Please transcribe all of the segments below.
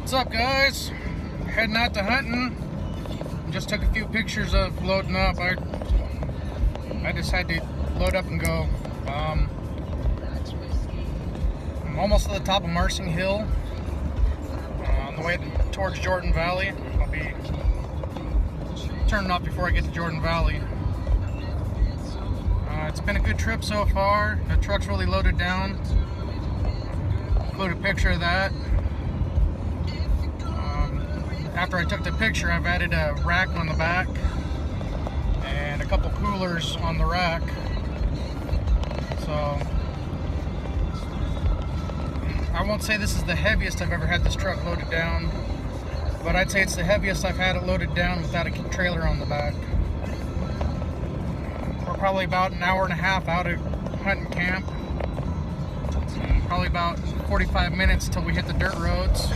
What's up, guys? Heading out to hunting. Just took a few pictures of loading up. I decided to load up and go. I'm almost to the top of Marsing Hill, on the way towards Jordan Valley. I'll be turning off before I get to Jordan Valley. It's been a good trip so far. The truck's really loaded down. Include a picture of that. After I took the picture, I've added a rack on the back and a couple coolers on the rack. So I won't say this is the heaviest I've ever had this truck loaded down, but I'd say it's the heaviest I've had it loaded down without a trailer on the back. We're probably about an hour and a half out of hunting camp. Probably about 45 minutes till we hit the dirt roads.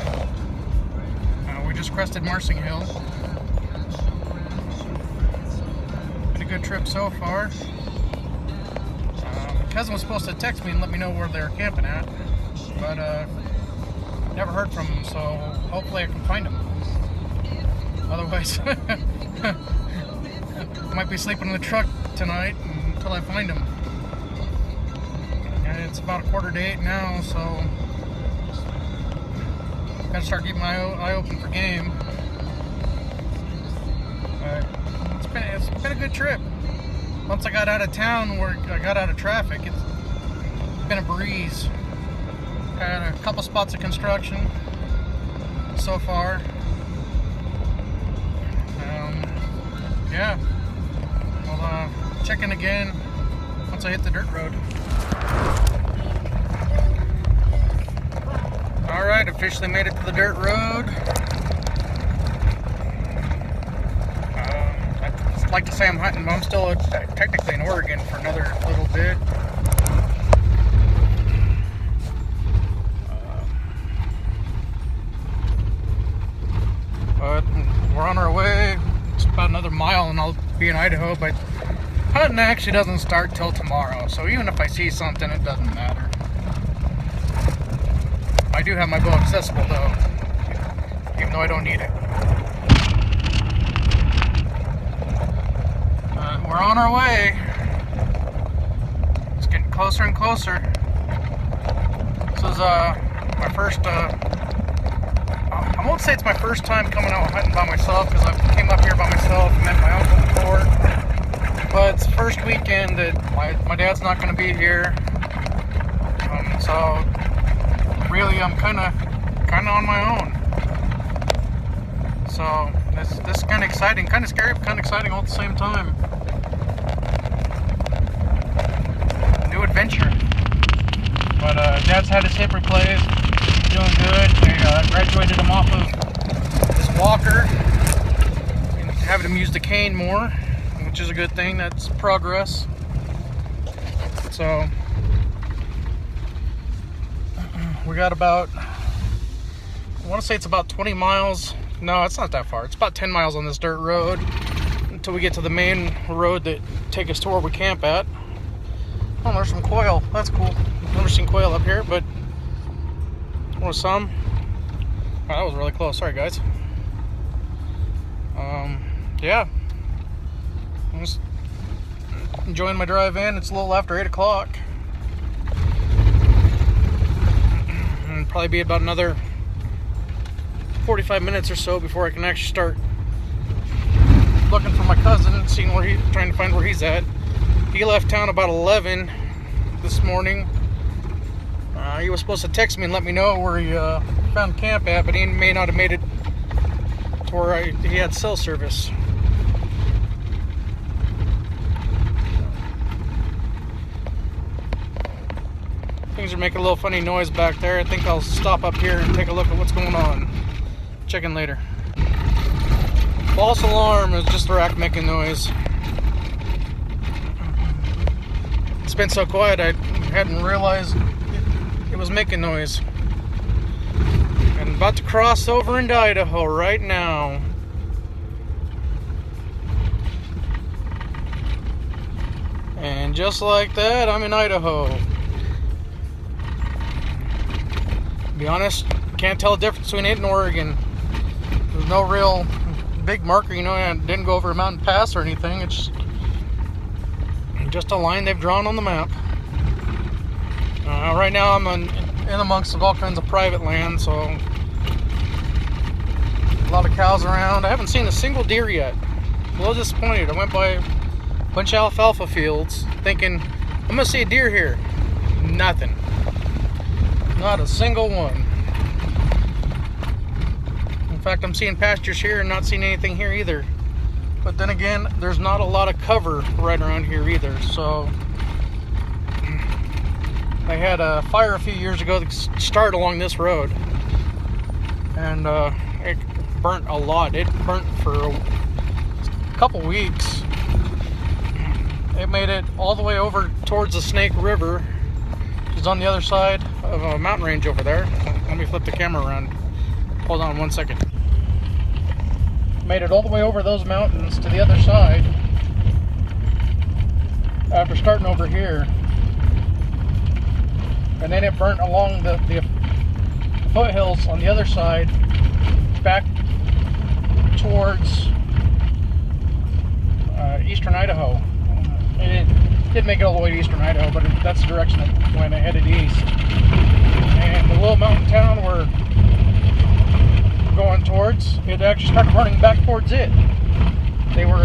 We just crested Marsing Hill. Been a good trip so far. My cousin was supposed to text me and let me know where they're camping at, but never heard from him, so hopefully I can find him. Otherwise, I might be sleeping in the truck tonight until I find him. And it's about 7:45 now, so gotta start keeping my eye open for game. It's been a good trip. Once I got out of town, where I got out of traffic, it's been a breeze. Had a couple spots of construction so far. Yeah. I'll check in again once I hit the dirt road. Alright, officially made it to the dirt road. I'd like to say I'm hunting, but I'm still technically in Oregon for another little bit. But we're on our way. It's about another mile and I'll be in Idaho, but hunting actually doesn't start till tomorrow, so even if I see something, it doesn't matter. I do have my bow accessible though, even though I don't need it. We're on our way. It's getting closer and closer. This is my first, I won't say it's my first time coming out hunting by myself, because I came up here by myself and met my uncle before. But it's the first weekend that my dad's not going to be here. So really, I'm kind of on my own. So this is kind of exciting, kind of scary, but kind of exciting all at the same time. New adventure. But Dad's had his hip replaced, doing good. They graduated him off of this walker and having him use the cane more, which is a good thing. That's progress. So we got about, I want to say it's about 20 miles. No, it's not that far. It's about 10 miles on this dirt road until we get to the main road that take us to where we camp at. Oh, there's some quail. That's cool. Never seen quail up here, but there was some. Oh, that was really close. Sorry, guys. Yeah. I'm just enjoying my drive in. It's a little after 8 o'clock. Probably be about another 45 minutes or so before I can actually start looking for my cousin, trying to find where he's at. He left town about 11 this morning. He was supposed to text me and let me know where he found camp at, but he may not have made it to where he had cell service. Things are making a little funny noise back there. I think I'll stop up here and take a look at what's going on. Check in later. False alarm. It was just the rack making noise. It's been so quiet I hadn't realized it was making noise. And about to cross over into Idaho right now. And just like that, I'm in Idaho. To be honest, can't tell the difference between it and Oregon. There's no real big marker, you know, and didn't go over a mountain pass or anything. It's just a line they've drawn on the map. Right now I'm in amongst all kinds of private land, so a lot of cows around. I haven't seen a single deer yet. I'm a little disappointed. I went by a bunch of alfalfa fields thinking I'm gonna see a deer here. Nothing. Not a single one. In fact, I'm seeing pastures here and not seeing anything here either. But then again, there's not a lot of cover right around here either, so they had a fire a few years ago that started along this road, and it burnt a lot. It burnt for a couple weeks. It made it all the way over towards the Snake River, which is on the other side of a mountain range over there. Let me flip the camera around. Hold on one second. Made it all the way over those mountains to the other side after starting over here. And then it burnt along the foothills on the other side back towards eastern Idaho. It didn't make it all the way to eastern Idaho, but that's the direction it went. It headed east. And the little mountain town we're going towards, it actually started burning back towards it. They were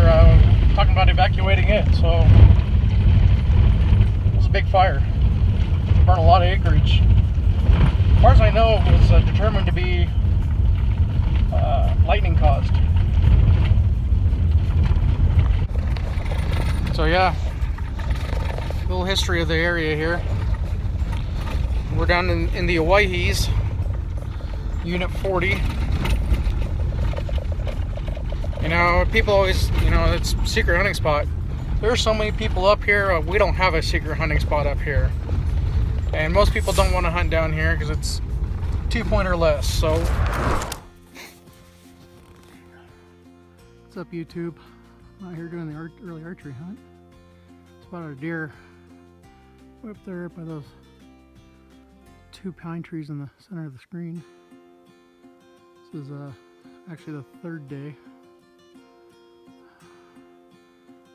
talking about evacuating it, so it was a big fire. Burned a lot of acreage. As far as I know, it was determined to be lightning caused. So yeah, a little history of the area here. We're down in the Owyhees, Unit 40. You know, people always, you know, it's a secret hunting spot. There's so many people up here, we don't have a secret hunting spot up here. And most people don't want to hunt down here because it's 2-point or less, so. What's up, YouTube? I'm out here doing the early archery hunt. Spotted a deer way up there by those 2 pine trees in the center of the screen. This is actually the 3rd day.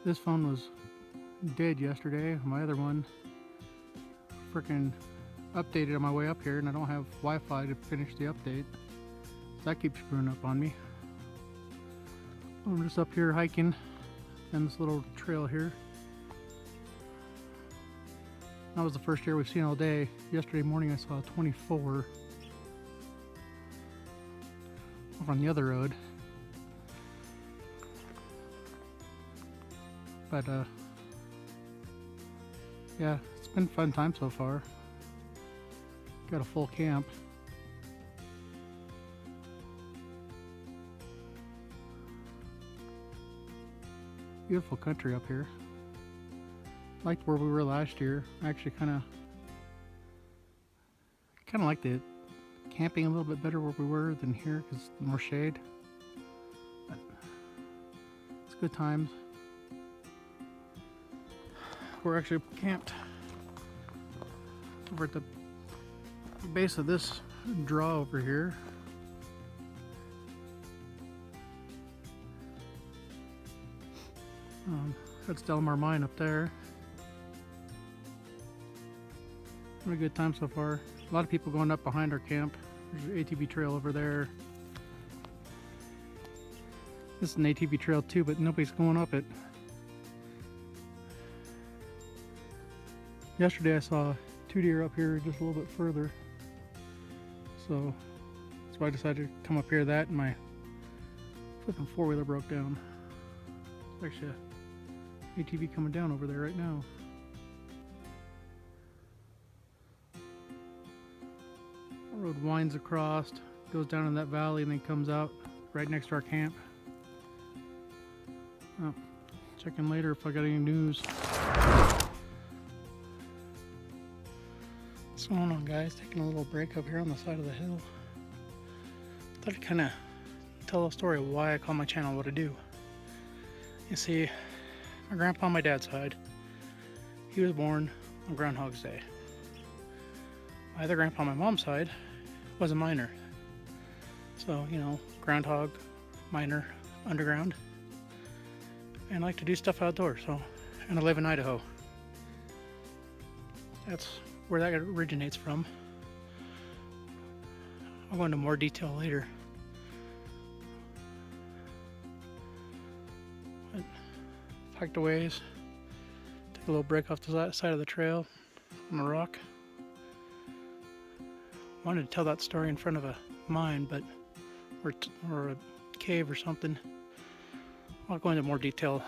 This phone was dead yesterday. My other one freaking updated on my way up here, and I don't have Wi-Fi to finish the update. So that keeps screwing up on me. I'm just up here hiking in this little trail here. That was the first deer we've seen all day. Yesterday morning I saw 24 over on the other road. But yeah, it's been a fun time so far. Got a full camp. Beautiful country up here. Liked where we were last year. I actually kind of liked it. Camping a little bit better where we were than here because more shade. But it's good times. We're actually camped over at the base of this draw over here. That's Delmar Mine up there. Having a good time so far. A lot of people going up behind our camp. There's an ATV trail over there. This is an ATV trail too, but nobody's going up it. Yesterday I saw 2 deer up here just a little bit further. So that's why I decided to come up here. That and my flipping 4-wheeler broke down. There's actually a ATV coming down over there right now. The road winds across, goes down in that valley, and then comes out right next to our camp. Oh, check in later if I got any news. What's going on, guys? Taking a little break up here on the side of the hill. Thought I'd kind of tell a story of why I call my channel what I do. You see, my grandpa on my dad's side, he was born on Groundhog's Day. My other grandpa on my mom's side was a miner. So, you know, groundhog, miner, underground. And I like to do stuff outdoors, so, and I live in Idaho. That's where that originates from. I'll go into more detail later. But hiked a ways, took a little break off the side of the trail on a rock. Wanted to tell that story in front of a mine, but or a cave or something. I'll go into more detail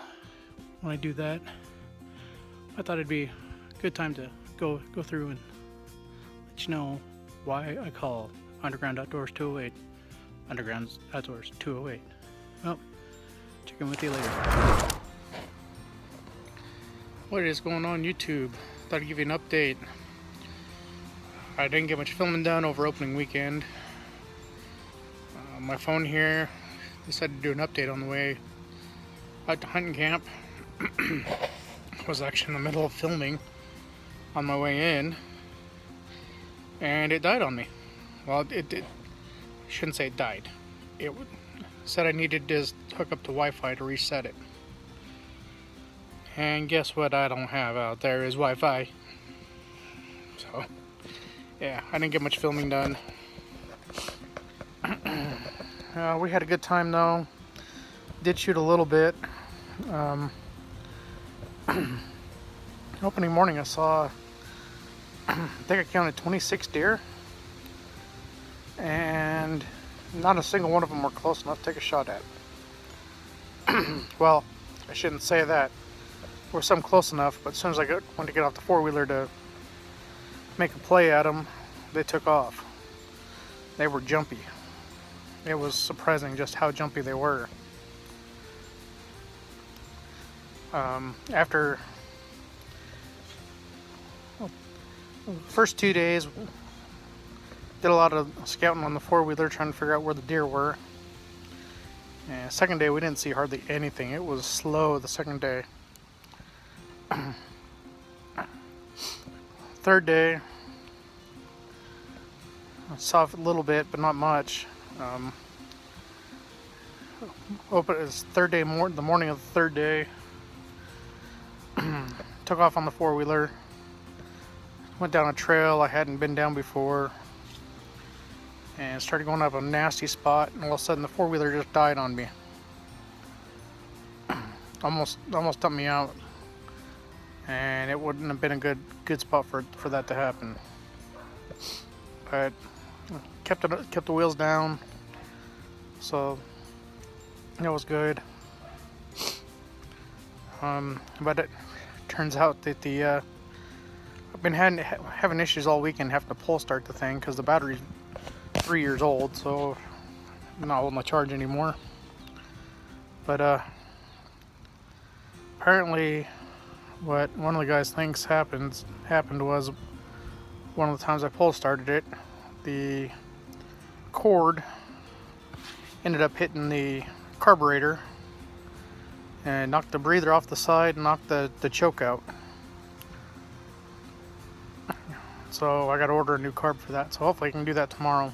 when I do that. I thought it'd be a good time to go through and let you know why I call Underground Outdoors 208 Underground Outdoors 208. Well, check in with you later. What is going on YouTube? Thought I'd give you an update. I didn't get much filming done over opening weekend. My phone here decided to do an update on the way out to hunting camp. I was actually in the middle of filming on my way in, and it died on me. Well, it shouldn't say it died. It said I needed to hook up to Wi-Fi to reset it. And guess what I don't have out there is Wi-Fi. So, yeah, I didn't get much filming done. We had a good time though. Did shoot a little bit. Opening morning I saw, I think I counted 26 deer. And not a single one of them were close enough to take a shot at. Well, I shouldn't say that. There were some close enough, but as soon as I went to get off the four-wheeler to make a play at them, they took off. They were jumpy. It was surprising just how jumpy they were. After the first 2 days, did a lot of scouting on the four-wheeler trying to figure out where the deer were. And second day we didn't see hardly anything. It was slow the second day. Third day I saw a little bit but not much. It's third day, the morning of the third day. Took off on the four-wheeler, went down a trail I hadn't been down before, and started going up a nasty spot, and all of a sudden the four-wheeler just died on me. almost dumped me out, and it wouldn't have been a good spot for that to happen. But kept the wheels down, so it was good. But it turns out that I've been having issues all weekend having to pull start the thing because the battery's 3 years old, so I'm not holding the charge anymore. But apparently what one of the guys thinks happened was one of the times I pull started it, the cord ended up hitting the carburetor and knocked the breather off the side and knocked the choke out. So I got to order a new carb for that, so hopefully I can do that tomorrow.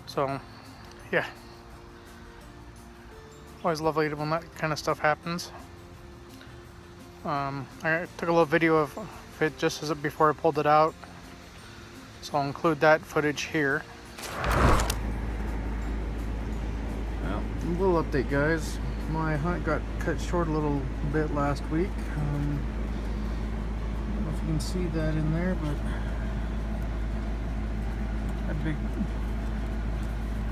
So yeah, always lovely when that kind of stuff happens. I took a little video of it just as before I pulled it out, so I'll include that footage here. Well, a little update, guys. My hunt got cut short a little bit last week. I don't know if you can see that in there, but a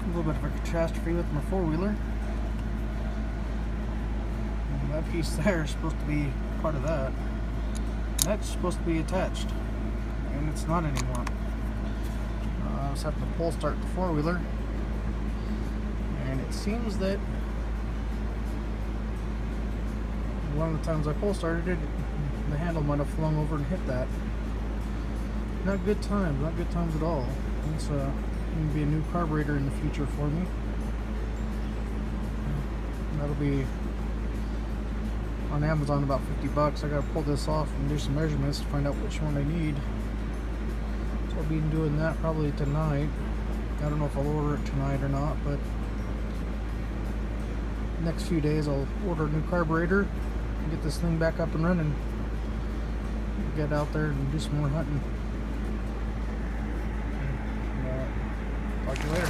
little bit of a catastrophe with my four-wheeler. And that piece there is supposed to be part of that. That's supposed to be attached, and it's not anymore. I was having to pull start the four-wheeler, and it seems that one of the times I pull started it, the handle might have flung over and hit that. Not good times at all. It's going to be a new carburetor in the future for me. That'll be on Amazon about $50. I gotta pull this off and do some measurements to find out which one I need. So I'll be doing that probably tonight. I don't know if I'll order it tonight or not, but next few days I'll order a new carburetor and get this thing back up and running. Get out there and do some more hunting. Talk to you later.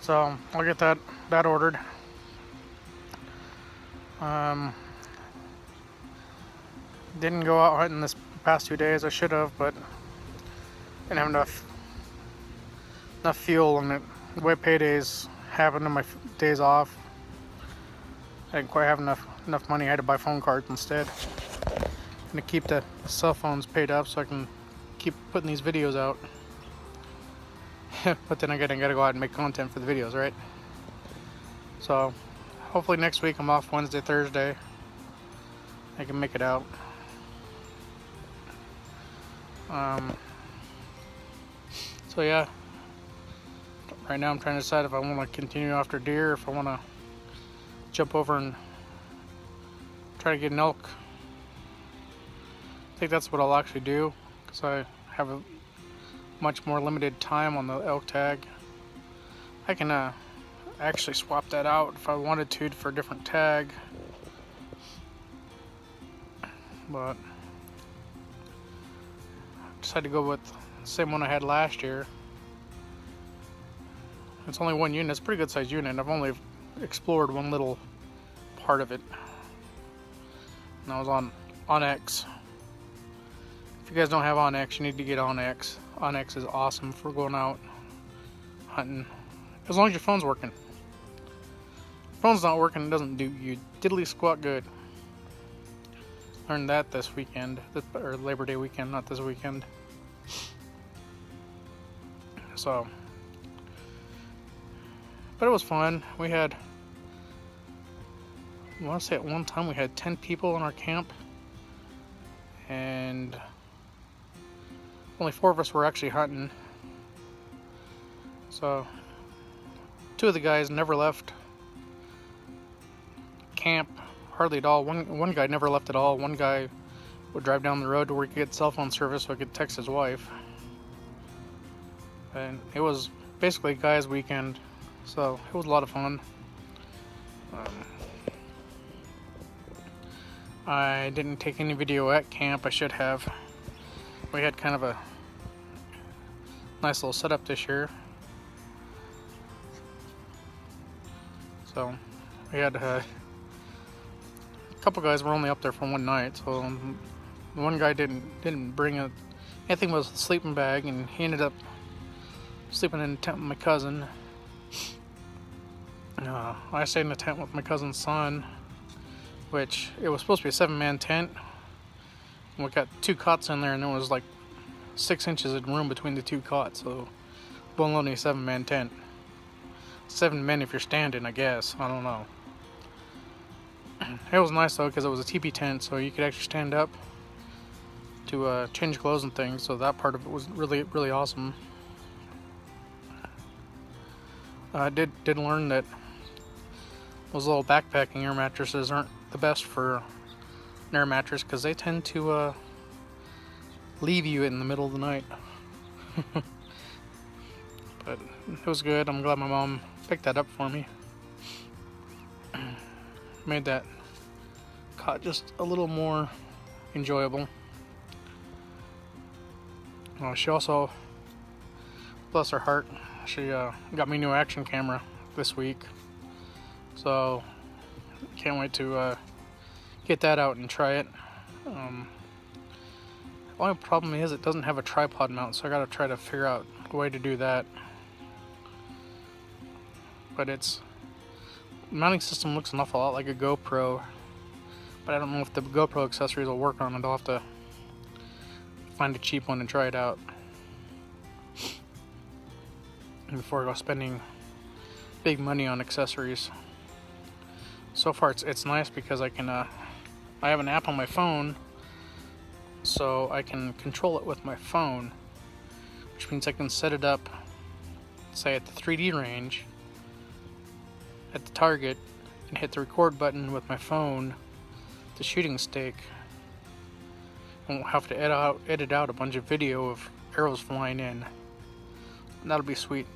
So I'll get that ordered. Didn't go out hunting this past 2 days. I should have, but didn't have enough fuel, and the way paydays happen on my days off, I didn't quite have enough money. I had to buy phone cards instead, and to keep the cell phones paid up so I can keep putting these videos out. But then again, I gotta go out and make content for the videos, right? So hopefully next week I'm off Wednesday, Thursday. I can make it out. So yeah, right now I'm trying to decide if I want to continue after deer, or if I want to jump over and try to get an elk. I think that's what I'll actually do, because I have a much more limited time on the elk tag. I can actually swap that out if I wanted to for a different tag, but I decided to go with the same one I had last year. It's only one unit. It's a pretty good sized unit. I've only explored one little part of it, and I was on onX. If you guys don't have onX, you need to get onX. onX is awesome for going out hunting, as long as your phone's working. If your phone's not working, it doesn't do you diddly squat good. Learned that this weekend, or Labor Day weekend, not this weekend. So, but it was fun. We had, I want to say at one time we had 10 people in our camp, and only 4 of us were actually hunting. So 2 of the guys never left camp hardly at all. One guy never left at all. One guy would drive down the road to where he could get cell phone service so he could text his wife. And it was basically a guy's weekend, so it was a lot of fun. I didn't take any video at camp. I should have. We had kind of a nice little setup this year. So we had a couple guys were only up there for one night. So the one guy didn't bring anything but a sleeping bag, and he ended up sleeping in a tent with my cousin. I stayed in a tent with my cousin's son, which it was supposed to be a 7-man tent. And we got 2 cots in there, and there was like 6 inches of room between the 2 cots. So, bone loading a 7-man tent. 7 men if you're standing, I guess. I don't know. It was nice though, because it was a teepee tent, so you could actually stand up to change clothes and things. So that part of it was really, really awesome. I did learn that those little backpacking air mattresses aren't the best for an air mattress, because they tend to leave you in the middle of the night. But it was good. I'm glad my mom picked that up for me. Made that cot just a little more enjoyable. She also, bless her heart, she got me a new action camera this week. So can't wait to get that out and try it. The only problem is it doesn't have a tripod mount, so I gotta try to figure out a way to do that. But the mounting system looks an awful lot like a GoPro, but I don't know if the GoPro accessories will work on it. I'll have to find a cheap one and try it out before I go spending big money on accessories. So far it's nice because I can I have an app on my phone, so I can control it with my phone, which means I can set it up, say at the 3D range at the target, and hit the record button with my phone, the shooting stick. I won't have to edit out a bunch of video of arrows flying in. That'll be sweet.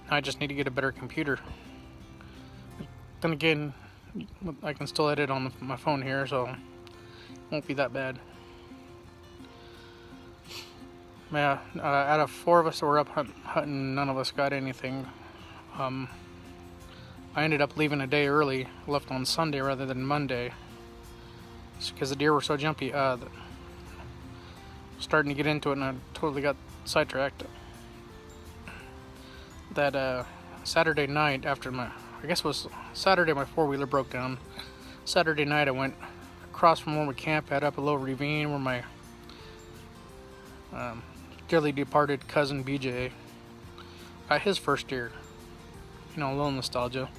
Now I just need to get a better computer. Then again, I can still edit on my phone here, so it won't be that bad. Yeah, out of 4 of us that were up hunting, none of us got anything. I ended up leaving a day early, left on Sunday rather than Monday, just because the deer were so jumpy. Starting to get into it, and I totally got sidetracked. That Saturday night, after I guess it was Saturday, my 4-wheeler broke down. Saturday night, I went across from where we camp at, up a little ravine where my dearly departed cousin BJ got his first deer. You know, a little nostalgia.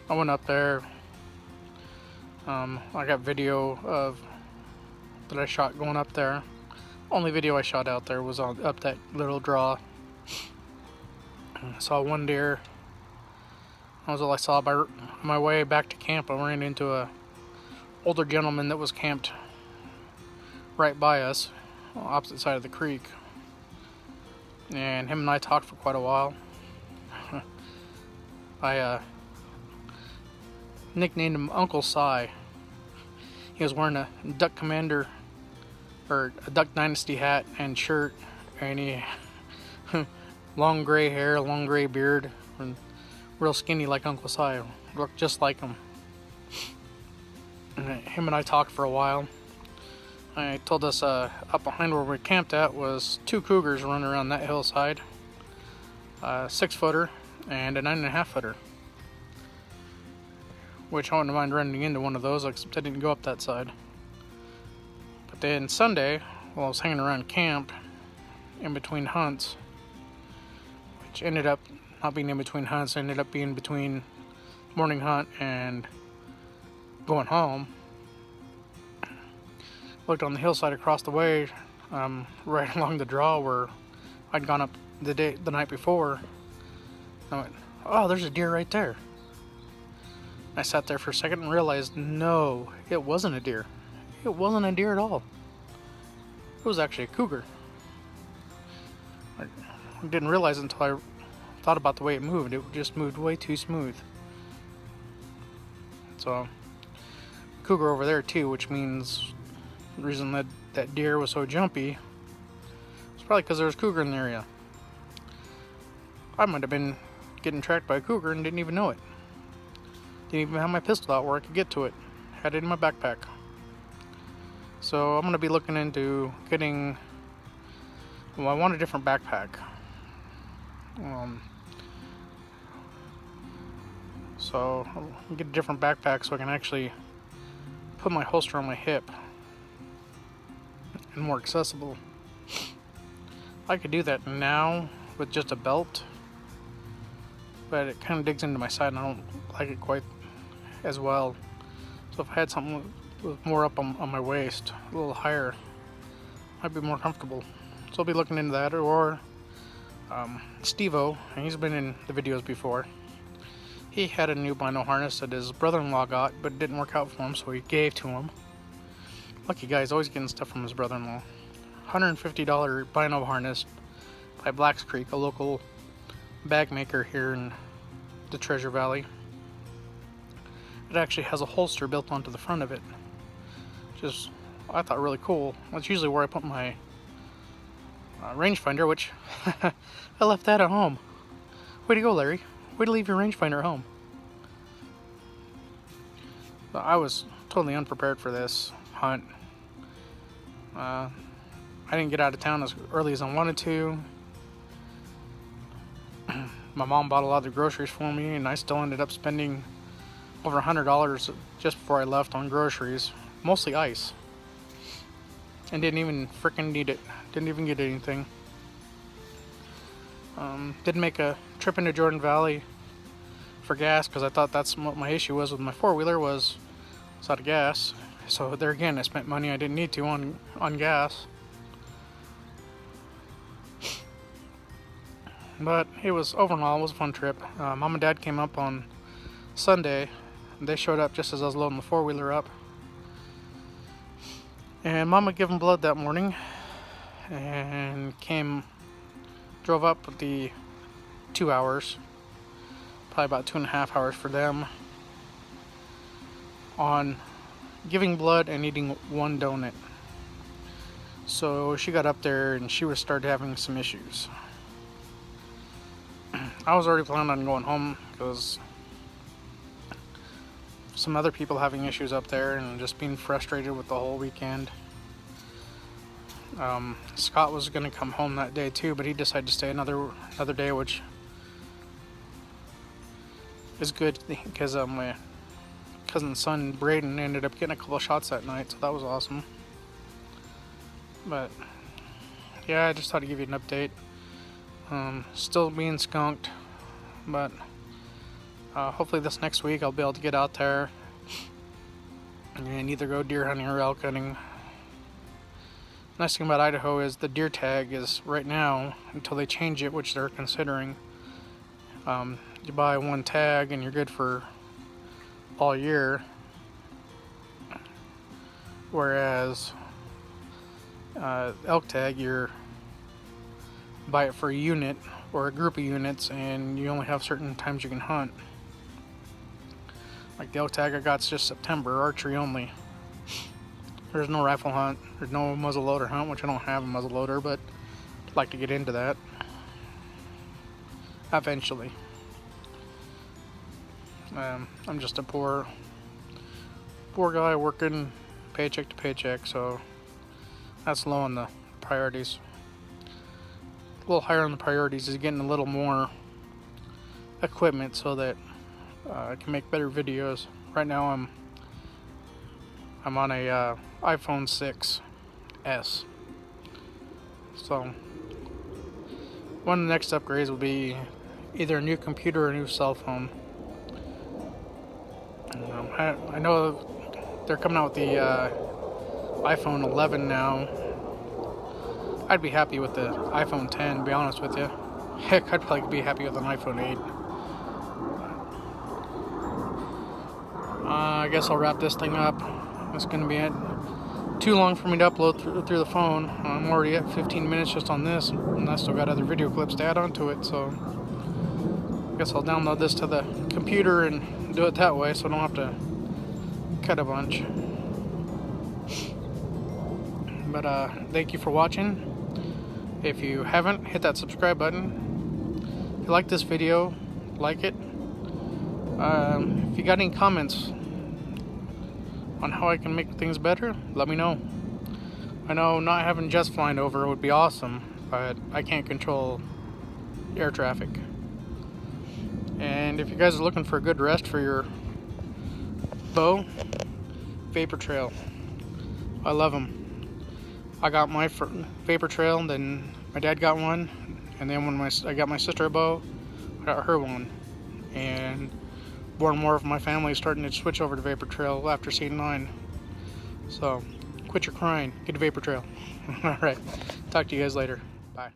I went up there. I got video of that I shot going up there. Only video I shot out there was up that little draw. I saw one deer. That was all I saw. On my way back to camp, I ran into a older gentleman that was camped right by us, on the opposite side of the creek. And him and I talked for quite a while. I nicknamed him Uncle Si. He was wearing a Duck Commander or a Duck Dynasty hat and shirt, and he long gray hair, long gray beard, and real skinny like Uncle Si. Looked just like him. And him and I talked for a while. I told us up behind where we camped at was 2 cougars running around that hillside, a 6-footer and a 9.5-footer. Which I wouldn't mind running into one of those, except I didn't go up that side. But then Sunday, while I was hanging around camp, in between hunts, which ended up not being in between hunts, ended up being between morning hunt and going home, looked on the hillside across the way, right along the draw where I'd gone up the night before. I went, oh, there's a deer right there. I sat there for a second and realized, no, it wasn't a deer. It wasn't a deer at all. It was actually a cougar. I didn't realize it until I thought about the way it moved. It just moved way too smooth. So, cougar over there too, which means the reason that deer was so jumpy was probably because there was cougar in the area. I might have been getting tracked by a cougar and didn't even know it. Didn't even have my pistol out where I could get to it. Had it in my backpack. So I'm going to be looking into getting... Well, I want a different backpack. So I'll get a different backpack so I can actually put my holster on my hip. And more accessible. I could do that now with just a belt. But it kind of digs into my side and I don't like it quite as well. So if I had something with more up on my waist, a little higher, I'd be more comfortable. So I'll be looking into that. Or Steve-O, and he's been in the videos before. He had a new bino harness that his brother-in-law got, but it didn't work out for him, so he gave to him. Lucky guy, he's always getting stuff from his brother-in-law. $150 bino harness by Blacks Creek, a local bag maker here in the Treasure Valley. It actually has a holster built onto the front of it, which is, I thought, really cool. That's usually where I put my rangefinder, which I left that at home. Way to go, Larry. Way to leave your rangefinder at home. But I was totally unprepared for this hunt. I didn't get out of town as early as I wanted to. My mom bought a lot of the groceries for me, and I still ended up spending over $100 just before I left on groceries, mostly ice, and didn't even frickin' need it. Didn't even get anything. Didn't make a trip into Jordan Valley for gas because I thought that's what my issue was with my 4-wheeler was it's out of gas. So there again, I spent money I didn't need to on gas. But it was, overall, it was a fun trip. Mom and Dad came up on Sunday. They showed up just as I was loading the 4-wheeler up. And Mama gave him blood that morning, and drove up with the 2 hours, probably about 2.5 hours for them, on giving blood and eating one donut. So she got up there and she started having some issues. I was already planning on going home because some other people having issues up there and just being frustrated with the whole weekend. Scott was going to come home that day too, but he decided to stay another day, which is good because my cousin's son Braden ended up getting a couple shots that night, so that was awesome. But yeah, I just thought I'd give you an update. Still being skunked, but hopefully this next week I'll be able to get out there and either go deer hunting or elk hunting. Nice thing about Idaho is the deer tag is right now, until they change it, which they're considering, you buy one tag and you're good for all year, whereas elk tag, you're buy it for a unit or a group of units, and you only have certain times you can hunt. Like the elk tag I got's just September, archery only. There's no rifle hunt, there's no muzzleloader hunt, which I don't have a muzzleloader, but I'd like to get into that eventually. I'm just a poor guy working paycheck to paycheck, so that's low on the priorities. A little higher on the priorities is getting a little more equipment so that I can make better videos. Right now I'm on a iPhone 6s, so one of the next upgrades will be either a new computer or a new cell phone. I know they're coming out with the iPhone 11 now. I'd be happy with the iPhone 10, to be honest with you. Heck, I'd probably be happy with an iPhone 8. I guess I'll wrap this thing up. That's going to be it. Too long for me to upload through the phone. I'm already at 15 minutes just on this, and I still got other video clips to add onto it, so I guess I'll download this to the computer and do it that way so I don't have to cut a bunch. But thank you for watching. If you haven't, hit that subscribe button. If you like this video, like it. If you got any comments on how I can make things better, let me know. I know not having jets flying over would be awesome, but I can't control air traffic. And if you guys are looking for a good rest for your bow, Vapor Trail. I love them. I got my Vapor Trail, then my dad got one, and then when I got my sister a bow, I got her one. And more and more of my family is starting to switch over to Vapor Trail after seeing mine. So, quit your crying. Get a Vapor Trail. Alright, talk to you guys later. Bye.